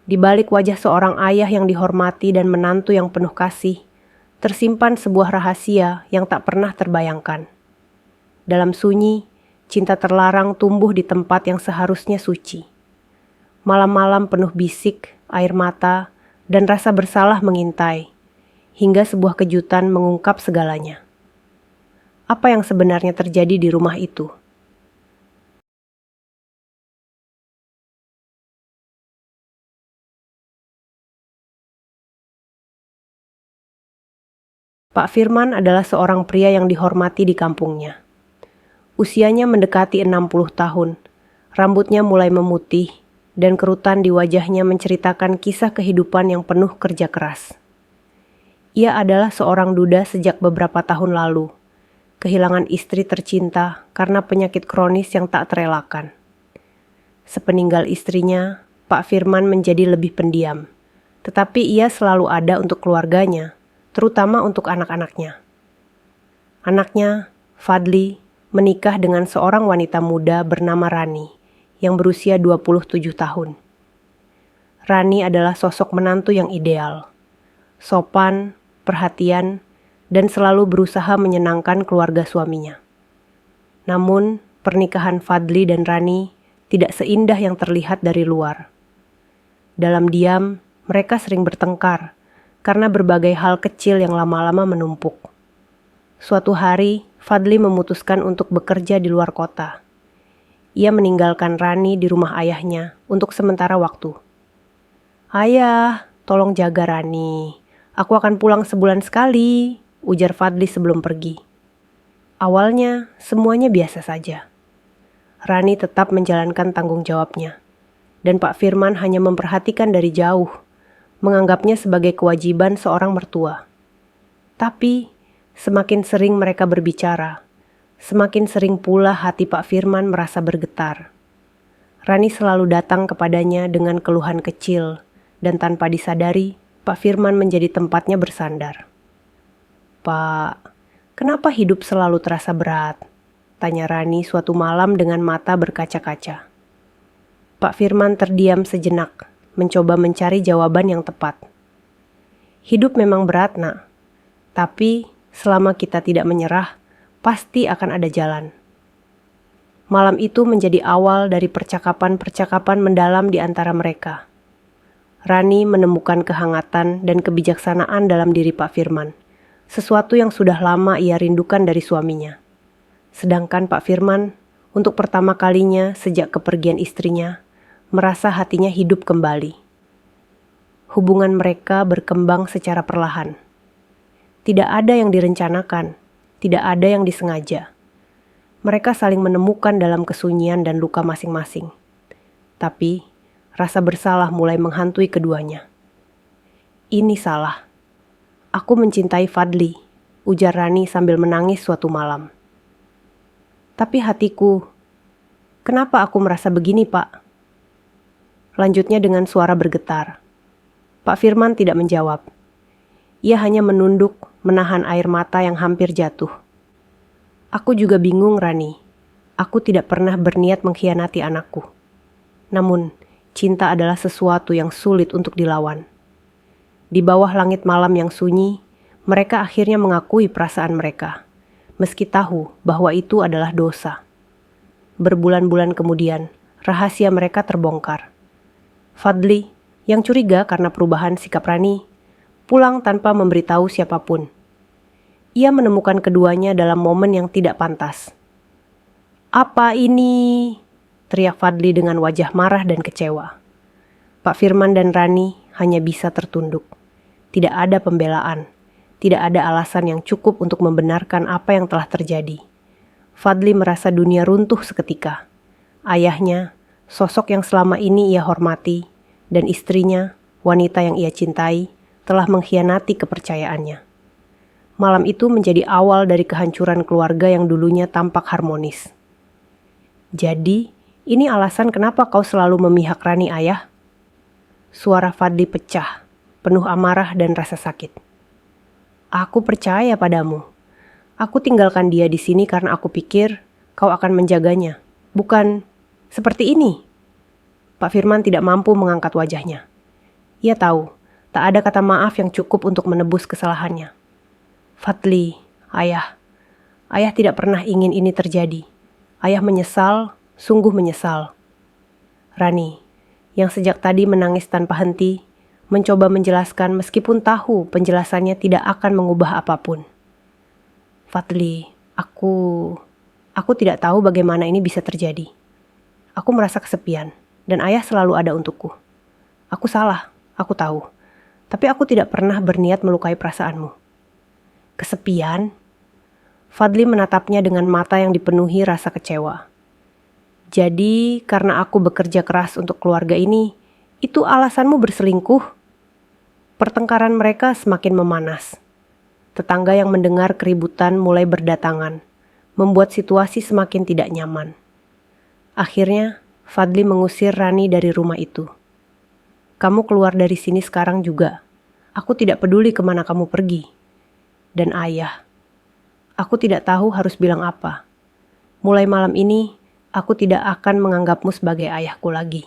Di balik wajah seorang ayah yang dihormati dan menantu yang penuh kasih, tersimpan sebuah rahasia yang tak pernah terbayangkan. Dalam sunyi, cinta terlarang tumbuh di tempat yang seharusnya suci. Malam-malam penuh bisik, air mata, dan rasa bersalah mengintai, hingga sebuah kejutan mengungkap segalanya. Apa yang sebenarnya terjadi di rumah itu? Pak Firman adalah seorang pria yang dihormati di kampungnya. Usianya mendekati 60 tahun, rambutnya mulai memutih, dan kerutan di wajahnya menceritakan kisah kehidupan yang penuh kerja keras. Ia adalah seorang duda sejak beberapa tahun lalu, kehilangan istri tercinta karena penyakit kronis yang tak terelakkan. Sepeninggal istrinya, Pak Firman menjadi lebih pendiam, tetapi ia selalu ada untuk keluarganya, terutama untuk anak-anaknya. Anaknya, Fadli, menikah dengan seorang wanita muda bernama Rani, yang berusia 27 tahun. Rani adalah sosok menantu yang ideal, sopan, perhatian, dan selalu berusaha menyenangkan keluarga suaminya. Namun, pernikahan Fadli dan Rani tidak seindah yang terlihat dari luar. Dalam diam, mereka sering bertengkar, karena berbagai hal kecil yang lama-lama menumpuk. Suatu hari, Fadli memutuskan untuk bekerja di luar kota. Ia meninggalkan Rani di rumah ayahnya untuk sementara waktu. "Ayah, tolong jaga Rani. Aku akan pulang sebulan sekali," ujar Fadli sebelum pergi. Awalnya, semuanya biasa saja. Rani tetap menjalankan tanggung jawabnya, dan Pak Firman hanya memperhatikan dari jauh, menganggapnya sebagai kewajiban seorang mertua. Tapi, semakin sering mereka berbicara, semakin sering pula hati Pak Firman merasa bergetar. Rani selalu datang kepadanya dengan keluhan kecil, dan tanpa disadari, Pak Firman menjadi tempatnya bersandar. "Pak, kenapa hidup selalu terasa berat?" tanya Rani suatu malam dengan mata berkaca-kaca. Pak Firman terdiam sejenak, mencoba mencari jawaban yang tepat. "Hidup memang berat, Nak. Tapi selama kita tidak menyerah, pasti akan ada jalan." Malam itu menjadi awal dari percakapan-percakapan mendalam di antara mereka. Rani menemukan kehangatan dan kebijaksanaan dalam diri Pak Firman, sesuatu yang sudah lama ia rindukan dari suaminya. Sedangkan Pak Firman, untuk pertama kalinya sejak kepergian istrinya, merasa hatinya hidup kembali. Hubungan mereka berkembang secara perlahan. Tidak ada yang direncanakan, tidak ada yang disengaja. Mereka saling menemukan dalam kesunyian dan luka masing-masing. Tapi, rasa bersalah mulai menghantui keduanya. "Ini salah. Aku mencintai Fadli," ujar Rani sambil menangis suatu malam. "Tapi hatiku, kenapa aku merasa begini, Pak?" Lanjutnya dengan suara bergetar. Pak Firman tidak menjawab. Ia hanya menunduk, menahan air mata yang hampir jatuh. "Aku juga bingung, Rani. Aku tidak pernah berniat mengkhianati anakku. Namun, cinta adalah sesuatu yang sulit untuk dilawan." Di bawah langit malam yang sunyi, mereka akhirnya mengakui perasaan mereka, meski tahu bahwa itu adalah dosa. Berbulan-bulan kemudian, rahasia mereka terbongkar. Fadli, yang curiga karena perubahan sikap Rani, pulang tanpa memberitahu siapapun. Ia menemukan keduanya dalam momen yang tidak pantas. "Apa ini?" teriak Fadli dengan wajah marah dan kecewa. Pak Firman dan Rani hanya bisa tertunduk. Tidak ada pembelaan, tidak ada alasan yang cukup untuk membenarkan apa yang telah terjadi. Fadli merasa dunia runtuh seketika. Ayahnya, sosok yang selama ini ia hormati, dan istrinya, wanita yang ia cintai, telah mengkhianati kepercayaannya. Malam itu menjadi awal dari kehancuran keluarga yang dulunya tampak harmonis. "Jadi, ini alasan kenapa kau selalu memihak Rani, Ayah?" Suara Fadli pecah, penuh amarah dan rasa sakit. "Aku percaya padamu. Aku tinggalkan dia di sini karena aku pikir kau akan menjaganya. Bukan seperti ini." Pak Firman tidak mampu mengangkat wajahnya. Ia tahu, tak ada kata maaf yang cukup untuk menebus kesalahannya. Fadli, ayah. Ayah tidak pernah ingin ini terjadi. Ayah menyesal, sungguh menyesal. Rani, yang sejak tadi menangis tanpa henti, mencoba menjelaskan meskipun tahu penjelasannya tidak akan mengubah apapun. Fadli, aku tidak tahu bagaimana ini bisa terjadi. Aku merasa kesepian, dan ayah selalu ada untukku. Aku salah, aku tahu. Tapi aku tidak pernah berniat melukai perasaanmu. Kesepian? Fadli menatapnya dengan mata yang dipenuhi rasa kecewa. Jadi, karena aku bekerja keras untuk keluarga ini, itu alasanmu berselingkuh? Pertengkaran mereka semakin memanas. Tetangga yang mendengar keributan mulai berdatangan, membuat situasi semakin tidak nyaman. Akhirnya, Fadli mengusir Rani dari rumah itu. Kamu keluar dari sini sekarang juga. Aku tidak peduli kemana kamu pergi. Dan ayah, aku tidak tahu harus bilang apa. Mulai malam ini, aku tidak akan menganggapmu sebagai ayahku lagi,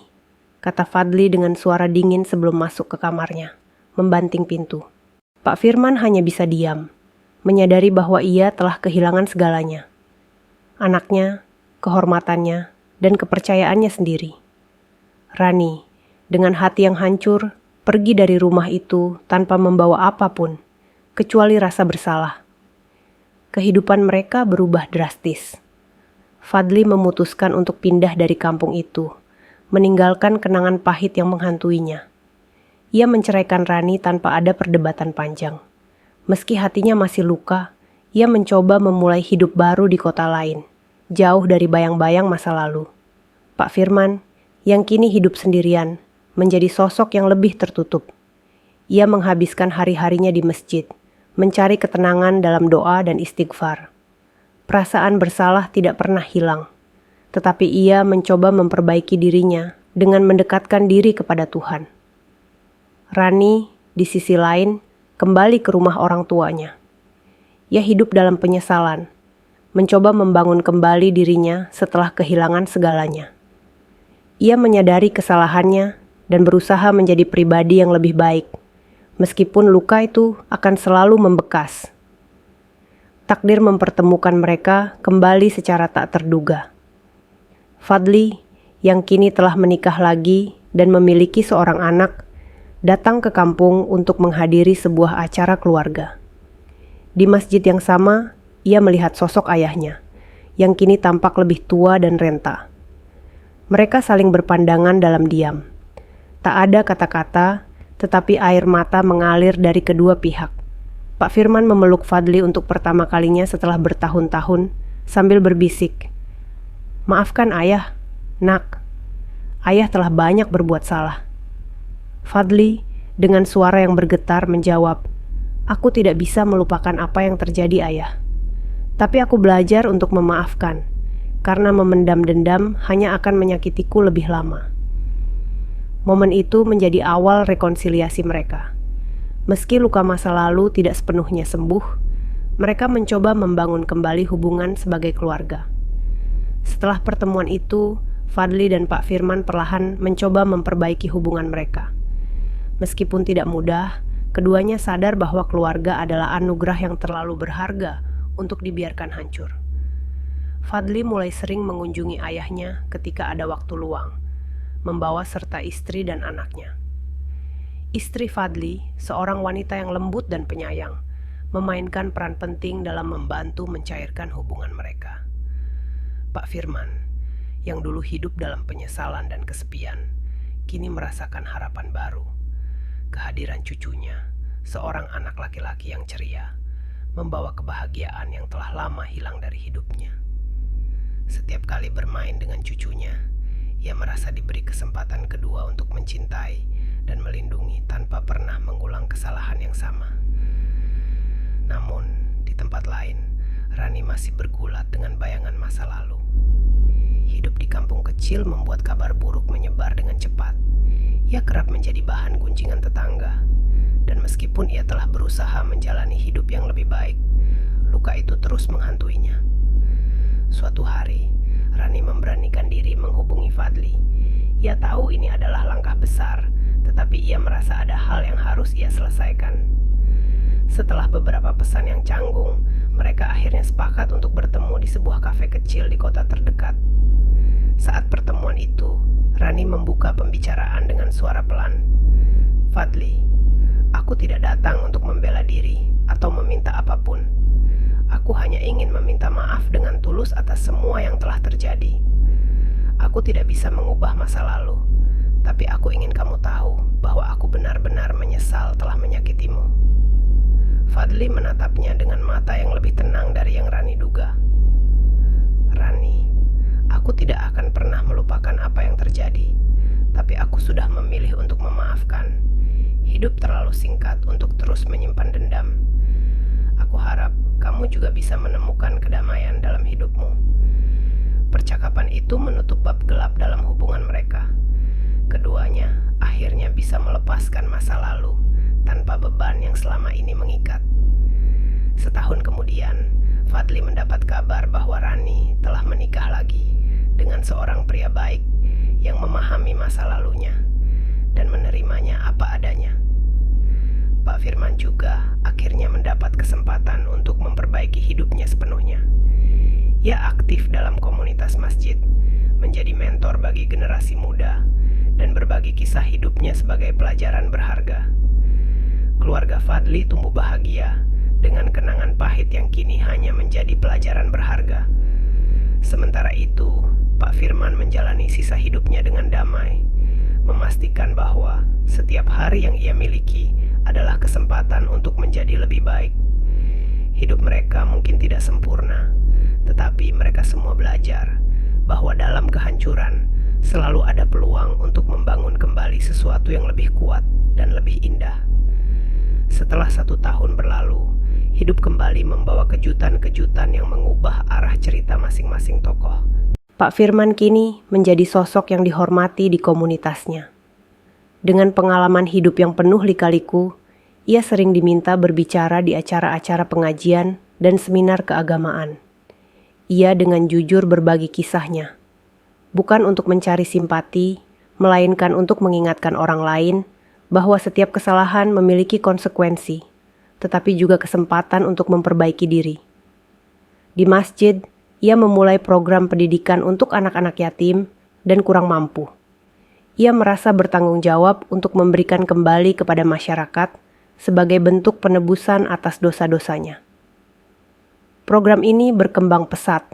kata Fadli dengan suara dingin sebelum masuk ke kamarnya, membanting pintu. Pak Firman hanya bisa diam, menyadari bahwa ia telah kehilangan segalanya. Anaknya, kehormatannya, dan kepercayaannya sendiri. Rani, dengan hati yang hancur, pergi dari rumah itu tanpa membawa apapun, kecuali rasa bersalah. Kehidupan mereka berubah drastis. Fadli memutuskan untuk pindah dari kampung itu, meninggalkan kenangan pahit yang menghantuinya. Ia menceraikan Rani tanpa ada perdebatan panjang. Meski hatinya masih luka, ia mencoba memulai hidup baru di kota lain, jauh dari bayang-bayang masa lalu. Pak Firman, yang kini hidup sendirian, menjadi sosok yang lebih tertutup. Ia menghabiskan hari-harinya di masjid, mencari ketenangan dalam doa dan istighfar. Perasaan bersalah tidak pernah hilang, tetapi ia mencoba memperbaiki dirinya dengan mendekatkan diri kepada Tuhan. Rani, di sisi lain, kembali ke rumah orang tuanya. Ia hidup dalam penyesalan, mencoba membangun kembali dirinya setelah kehilangan segalanya. Ia menyadari kesalahannya dan berusaha menjadi pribadi yang lebih baik, meskipun luka itu akan selalu membekas. Takdir mempertemukan mereka kembali secara tak terduga. Fadli, yang kini telah menikah lagi dan memiliki seorang anak, datang ke kampung untuk menghadiri sebuah acara keluarga. Di masjid yang sama, ia melihat sosok ayahnya, yang kini tampak lebih tua dan renta. Mereka saling berpandangan dalam diam. Tak ada kata-kata, tetapi air mata mengalir dari kedua pihak. Pak Firman memeluk Fadli untuk pertama kalinya setelah bertahun-tahun sambil berbisik, "Maafkan ayah, nak. Ayah telah banyak berbuat salah." Fadli dengan suara yang bergetar menjawab, "Aku tidak bisa melupakan apa yang terjadi, ayah. Tapi aku belajar untuk memaafkan, karena memendam dendam hanya akan menyakitiku lebih lama." Momen itu menjadi awal rekonsiliasi mereka. Meski luka masa lalu tidak sepenuhnya sembuh, mereka mencoba membangun kembali hubungan sebagai keluarga. Setelah pertemuan itu, Fadli dan Pak Firman perlahan mencoba memperbaiki hubungan mereka. Meskipun tidak mudah, keduanya sadar bahwa keluarga adalah anugerah yang terlalu berharga untuk dibiarkan hancur. Fadli mulai sering mengunjungi ayahnya ketika ada waktu luang, membawa serta istri dan anaknya. Istri Fadli, seorang wanita yang lembut dan penyayang, memainkan peran penting dalam membantu mencairkan hubungan mereka. Pak Firman, yang dulu hidup dalam penyesalan dan kesepian, kini merasakan harapan baru. Kehadiran cucunya, seorang anak laki-laki yang ceria, membawa kebahagiaan yang telah lama hilang dari hidupnya. Setiap kali bermain dengan cucunya, ia merasa diberi kesempatan kedua untuk mencintai dan melindungi tanpa pernah mengulang kesalahan yang sama. Namun, di tempat lain, Rani masih bergulat dengan bayangan masa lalu. Hidup di kampung kecil membuat kabar buruk menyebar dengan cepat. Ia kerap menjadi bahan gunjingan tetangga. Dan meskipun ia telah berusaha menjalani hidup yang lebih baik, luka itu terus menghantuinya. Suatu hari, Rani memberanikan diri menghubungi Fadli. Ia tahu ini adalah langkah besar, tetapi ia merasa ada hal yang harus ia selesaikan. Setelah beberapa pesan yang canggung, mereka akhirnya sepakat untuk bertemu di sebuah kafe kecil di kota terdekat. Saat pertemuan itu, Rani membuka pembicaraan dengan suara pelan. "Fadli, aku tidak datang untuk membela diri atau meminta apapun. Aku hanya ingin meminta maaf dengan tulus atas semua yang telah terjadi. Aku tidak bisa mengubah masa lalu, tapi aku ingin kamu tahu bahwa aku benar-benar menyesal telah menyakitimu." Fadli menatapnya dengan mata yang lebih tenang dari yang Rani duga. "Rani, aku tidak akan pernah melupakan apa yang terjadi, tapi aku sudah memilih untuk memaafkan. Hidup terlalu singkat untuk terus menyimpan dendam. Aku harap kamu juga bisa menemukan kedamaian dalam hidupmu." Percakapan itu menutup bab gelap dalam hubungan mereka. Keduanya akhirnya bisa melepaskan masa lalu tanpa beban yang selama ini mengikat. Setahun kemudian, Fadli mendapat kabar bahwa Rani telah menikah lagi dengan seorang pria baik yang memahami masa lalunya dan menerimanya apa adanya. Pak Firman juga akhirnya mendapat kesempatan untuk memperbaiki hidupnya sepenuhnya. Ia aktif dalam komunitas masjid, menjadi mentor bagi generasi muda, dan berbagi kisah hidupnya sebagai pelajaran berharga. Keluarga Fadli tumbuh bahagia dengan kenangan pahit yang kini hanya menjadi pelajaran berharga. Sementara itu, Pak Firman menjalani sisa hidupnya dengan damai, memastikan bahwa setiap hari yang ia miliki adalah kesempatan untuk menjadi lebih baik. Hidup mereka mungkin tidak sempurna, tetapi mereka semua belajar bahwa dalam kehancuran selalu ada peluang untuk membangun kembali sesuatu yang lebih kuat dan lebih indah. Setelah 1 tahun berlalu, hidup kembali membawa kejutan-kejutan yang mengubah arah cerita masing-masing tokoh. Pak Firman kini menjadi sosok yang dihormati di komunitasnya. Dengan pengalaman hidup yang penuh lika-liku, ia sering diminta berbicara di acara-acara pengajian dan seminar keagamaan. Ia dengan jujur berbagi kisahnya, bukan untuk mencari simpati, melainkan untuk mengingatkan orang lain bahwa setiap kesalahan memiliki konsekuensi, tetapi juga kesempatan untuk memperbaiki diri. Di masjid, ia memulai program pendidikan untuk anak-anak yatim dan kurang mampu. Ia merasa bertanggung jawab untuk memberikan kembali kepada masyarakat sebagai bentuk penebusan atas dosa-dosanya. Program ini berkembang pesat,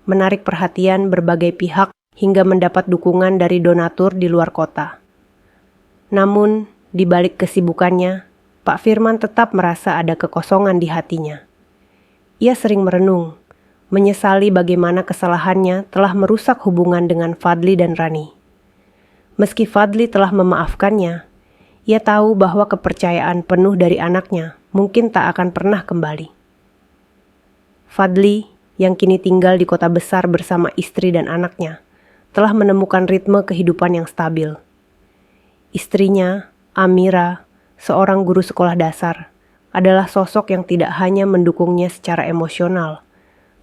menarik perhatian berbagai pihak hingga mendapat dukungan dari donatur di luar kota. Namun, di balik kesibukannya, Pak Firman tetap merasa ada kekosongan di hatinya. Ia sering merenung, menyesali bagaimana kesalahannya telah merusak hubungan dengan Fadli dan Rani. Meski Fadli telah memaafkannya, ia tahu bahwa kepercayaan penuh dari anaknya mungkin tak akan pernah kembali. Fadli, yang kini tinggal di kota besar bersama istri dan anaknya, telah menemukan ritme kehidupan yang stabil. Istrinya, Amira, seorang guru sekolah dasar, adalah sosok yang tidak hanya mendukungnya secara emosional,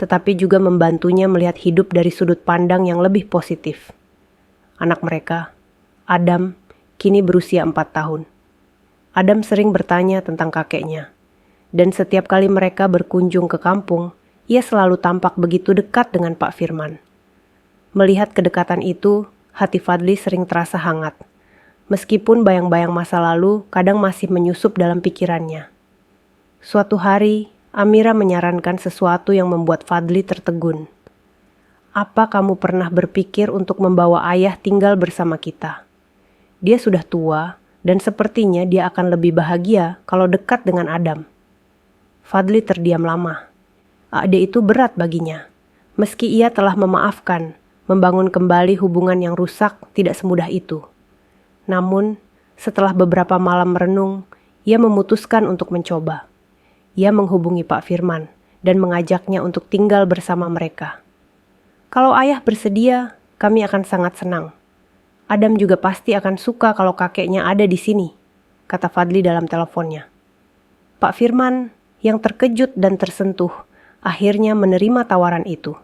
tetapi juga membantunya melihat hidup dari sudut pandang yang lebih positif. Anak mereka, Adam, kini berusia 4 tahun. Adam sering bertanya tentang kakeknya, dan setiap kali mereka berkunjung ke kampung, ia selalu tampak begitu dekat dengan Pak Firman. Melihat kedekatan itu, hati Fadli sering terasa hangat. Meskipun bayang-bayang masa lalu kadang masih menyusup dalam pikirannya. Suatu hari, Amira menyarankan sesuatu yang membuat Fadli tertegun. "Apa kamu pernah berpikir untuk membawa ayah tinggal bersama kita? Dia sudah tua dan sepertinya dia akan lebih bahagia kalau dekat dengan Adam." Fadli terdiam lama. Ade itu berat baginya. Meski ia telah memaafkan, membangun kembali hubungan yang rusak tidak semudah itu. Namun, setelah beberapa malam merenung, ia memutuskan untuk mencoba. Ia menghubungi Pak Firman dan mengajaknya untuk tinggal bersama mereka. "Kalau ayah bersedia, kami akan sangat senang. Adam juga pasti akan suka kalau kakeknya ada di sini," kata Fadli dalam teleponnya. Pak Firman, yang terkejut dan tersentuh, akhirnya menerima tawaran itu.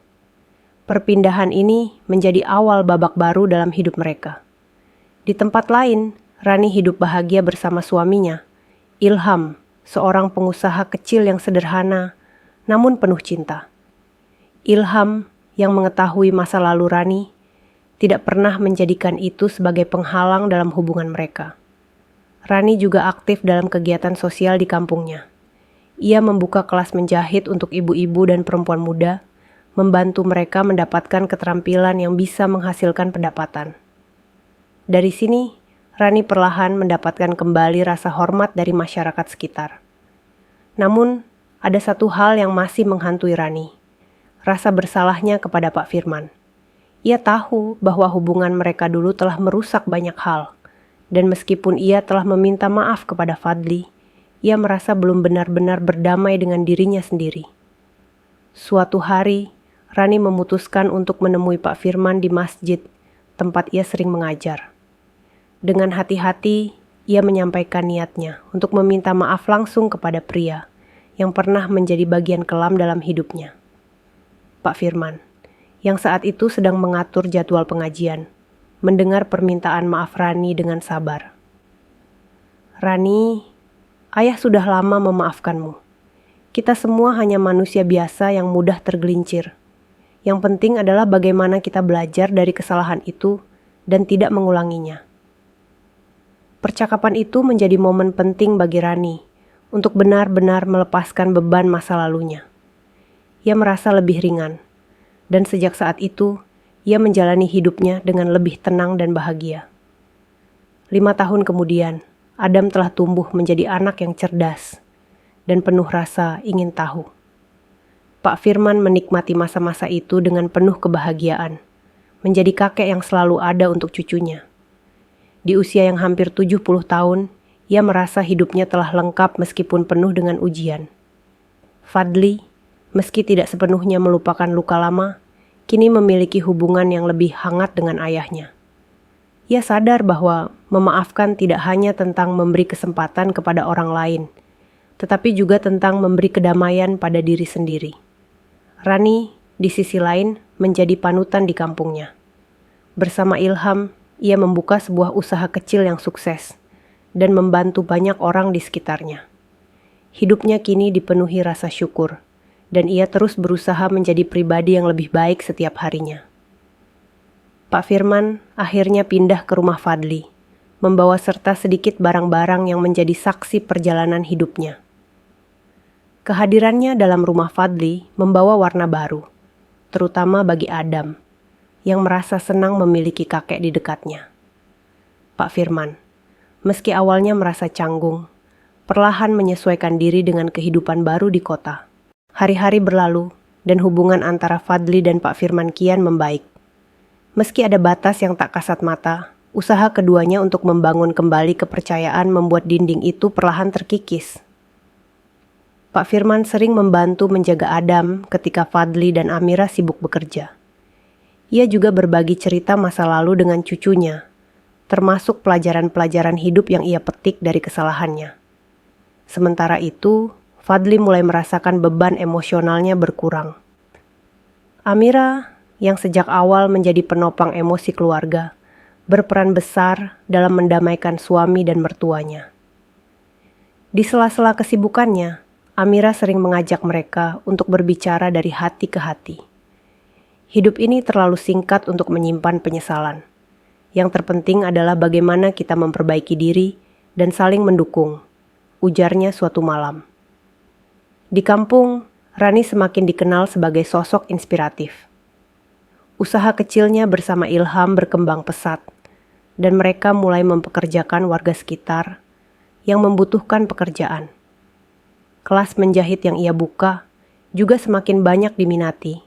Perpindahan ini menjadi awal babak baru dalam hidup mereka. Di tempat lain, Rani hidup bahagia bersama suaminya, Ilham, seorang pengusaha kecil yang sederhana, namun penuh cinta. Ilham yang mengetahui masa lalu Rani, tidak pernah menjadikan itu sebagai penghalang dalam hubungan mereka. Rani juga aktif dalam kegiatan sosial di kampungnya. Ia membuka kelas menjahit untuk ibu-ibu dan perempuan muda, membantu mereka mendapatkan keterampilan yang bisa menghasilkan pendapatan. Dari sini, Rani perlahan mendapatkan kembali rasa hormat dari masyarakat sekitar. Namun, ada satu hal yang masih menghantui Rani, rasa bersalahnya kepada Pak Firman. Ia tahu bahwa hubungan mereka dulu telah merusak banyak hal, dan meskipun ia telah meminta maaf kepada Fadli, ia merasa belum benar-benar berdamai dengan dirinya sendiri. Suatu hari, Rani memutuskan untuk menemui Pak Firman di masjid, tempat ia sering mengajar. Dengan hati-hati, ia menyampaikan niatnya untuk meminta maaf langsung kepada pria yang pernah menjadi bagian kelam dalam hidupnya. Pak Firman, yang saat itu sedang mengatur jadwal pengajian, mendengar permintaan maaf Rani dengan sabar. "Rani, ayah sudah lama memaafkanmu. Kita semua hanya manusia biasa yang mudah tergelincir. Yang penting adalah bagaimana kita belajar dari kesalahan itu dan tidak mengulanginya." Percakapan itu menjadi momen penting bagi Rani untuk benar-benar melepaskan beban masa lalunya. Ia merasa lebih ringan, dan sejak saat itu, ia menjalani hidupnya dengan lebih tenang dan bahagia. 5 tahun kemudian, Adam telah tumbuh menjadi anak yang cerdas dan penuh rasa ingin tahu. Pak Firman menikmati masa-masa itu dengan penuh kebahagiaan, menjadi kakek yang selalu ada untuk cucunya. Di usia yang hampir 70 tahun, ia merasa hidupnya telah lengkap meskipun penuh dengan ujian. Fadli, meski tidak sepenuhnya melupakan luka lama, kini memiliki hubungan yang lebih hangat dengan ayahnya. Ia sadar bahwa memaafkan tidak hanya tentang memberi kesempatan kepada orang lain, tetapi juga tentang memberi kedamaian pada diri sendiri. Rani, di sisi lain, menjadi panutan di kampungnya. Bersama Ilham, ia membuka sebuah usaha kecil yang sukses dan membantu banyak orang di sekitarnya. Hidupnya kini dipenuhi rasa syukur, dan ia terus berusaha menjadi pribadi yang lebih baik setiap harinya. Pak Firman akhirnya pindah ke rumah Fadli, membawa serta sedikit barang-barang yang menjadi saksi perjalanan hidupnya. Kehadirannya dalam rumah Fadli membawa warna baru, terutama bagi Adam, yang merasa senang memiliki kakek di dekatnya. Pak Firman, meski awalnya merasa canggung, perlahan menyesuaikan diri dengan kehidupan baru di kota. Hari-hari berlalu, dan hubungan antara Fadli dan Pak Firman kian membaik. Meski ada batas yang tak kasat mata, usaha keduanya untuk membangun kembali kepercayaan membuat dinding itu perlahan terkikis. Pak Firman sering membantu menjaga Adam ketika Fadli dan Amira sibuk bekerja. Ia juga berbagi cerita masa lalu dengan cucunya, termasuk pelajaran-pelajaran hidup yang ia petik dari kesalahannya. Sementara itu, Fadli mulai merasakan beban emosionalnya berkurang. Amira, yang sejak awal menjadi penopang emosi keluarga, berperan besar dalam mendamaikan suami dan mertuanya. Di sela-sela kesibukannya, Amira sering mengajak mereka untuk berbicara dari hati ke hati. Hidup ini terlalu singkat untuk menyimpan penyesalan. Yang terpenting adalah bagaimana kita memperbaiki diri dan saling mendukung, ujarnya suatu malam. Di kampung, Rani semakin dikenal sebagai sosok inspiratif. Usaha kecilnya bersama Ilham berkembang pesat, dan mereka mulai mempekerjakan warga sekitar yang membutuhkan pekerjaan. Kelas menjahit yang ia buka juga semakin banyak diminati,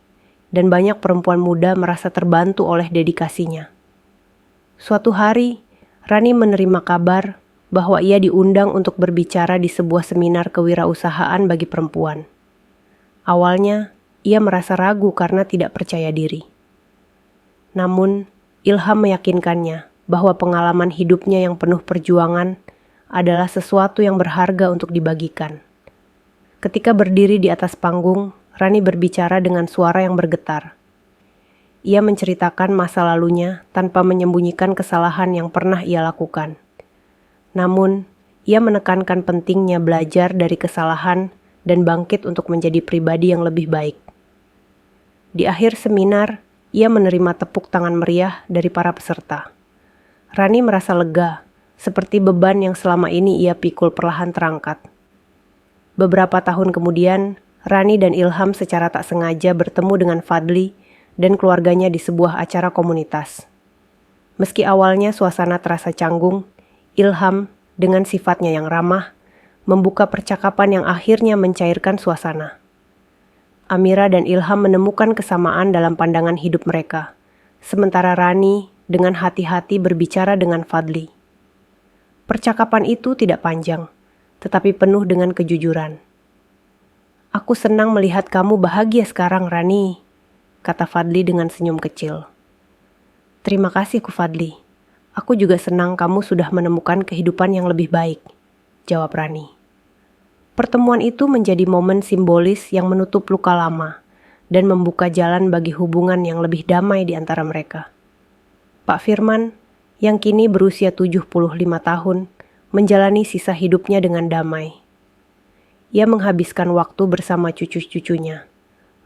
dan banyak perempuan muda merasa terbantu oleh dedikasinya. Suatu hari, Rani menerima kabar bahwa ia diundang untuk berbicara di sebuah seminar kewirausahaan bagi perempuan. Awalnya, ia merasa ragu karena tidak percaya diri. Namun, Ilham meyakinkannya bahwa pengalaman hidupnya yang penuh perjuangan adalah sesuatu yang berharga untuk dibagikan. Ketika berdiri di atas panggung, Rani berbicara dengan suara yang bergetar. Ia menceritakan masa lalunya tanpa menyembunyikan kesalahan yang pernah ia lakukan. Namun, ia menekankan pentingnya belajar dari kesalahan dan bangkit untuk menjadi pribadi yang lebih baik. Di akhir seminar, ia menerima tepuk tangan meriah dari para peserta. Rani merasa lega, seperti beban yang selama ini ia pikul perlahan terangkat. Beberapa tahun kemudian, Rani dan Ilham secara tak sengaja bertemu dengan Fadli dan keluarganya di sebuah acara komunitas. Meski awalnya suasana terasa canggung, Ilham, dengan sifatnya yang ramah, membuka percakapan yang akhirnya mencairkan suasana. Amira dan Ilham menemukan kesamaan dalam pandangan hidup mereka, sementara Rani dengan hati-hati berbicara dengan Fadli. Percakapan itu tidak panjang, tetapi penuh dengan kejujuran. "Aku senang melihat kamu bahagia sekarang, Rani," kata Fadli dengan senyum kecil. "Terima kasih, Ku Fadli. Aku juga senang kamu sudah menemukan kehidupan yang lebih baik," jawab Rani. Pertemuan itu menjadi momen simbolis yang menutup luka lama dan membuka jalan bagi hubungan yang lebih damai di antara mereka. Pak Firman, yang kini berusia 75 tahun, menjalani sisa hidupnya dengan damai. Ia menghabiskan waktu bersama cucu-cucunya,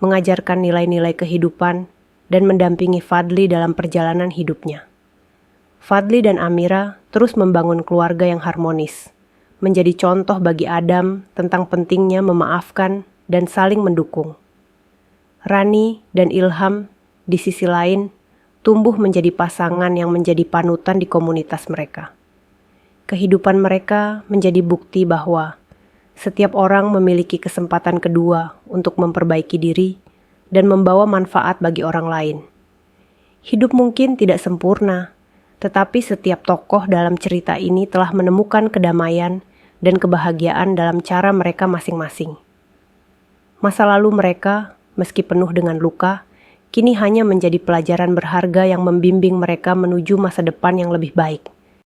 mengajarkan nilai-nilai kehidupan, dan mendampingi Fadli dalam perjalanan hidupnya. Fadli dan Amira terus membangun keluarga yang harmonis, menjadi contoh bagi Adam tentang pentingnya memaafkan dan saling mendukung. Rani dan Ilham, di sisi lain, tumbuh menjadi pasangan yang menjadi panutan di komunitas mereka. Kehidupan mereka menjadi bukti bahwa setiap orang memiliki kesempatan kedua untuk memperbaiki diri dan membawa manfaat bagi orang lain. Hidup mungkin tidak sempurna, tetapi setiap tokoh dalam cerita ini telah menemukan kedamaian dan kebahagiaan dalam cara mereka masing-masing. Masa lalu mereka, meski penuh dengan luka, kini hanya menjadi pelajaran berharga yang membimbing mereka menuju masa depan yang lebih baik.